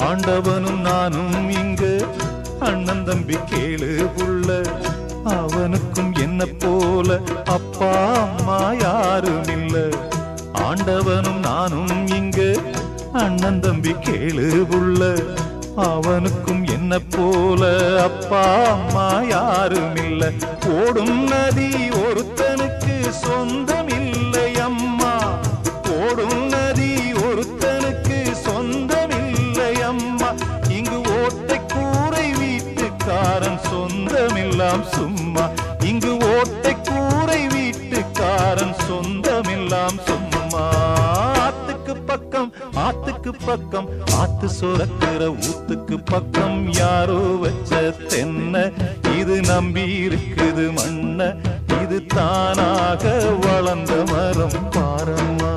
ஆண்டவனும் நானும் இங்கு அண்ணன் தம்பி கேளு புள்ள, அவனுக்கும் என்ன போல அப்பா அம்மா யாரும் இல்ல. ஆண்டவனும் நானும் இங்கு அண்ணன் தம்பி கேளு புள்ள, அவனுக்கும் என்ன போல அப்பா அம்மா யாரும் இல்ல. ஓடும் நதி ஒருத்தனுக்கு சொந்தம் இல்லை அம்மா, ஓடும் நதி ஒருத்தனுக்கு சொந்தம் இல்லை அம்மா. இங்கு ஓட்டை கூரை வீட்டுக்காரன் சொந்தமெல்லாம் சும்மா, இங்கு ஓட்டை கூரை வீட்டுக்காரன் சொந்தமெல்லாம் சும்மா. ஆத்துக்கு பக்கம் ஆத்துக்கு பக்கம் ஆத்து சுரக்கிற ஊத்துக்கு பக்கம் யாரோ வச்ச தென்ன, இது நம்பி இருக்குது மண்ண, இது தானாக வளர்ந்த மரம் பாரம்மா.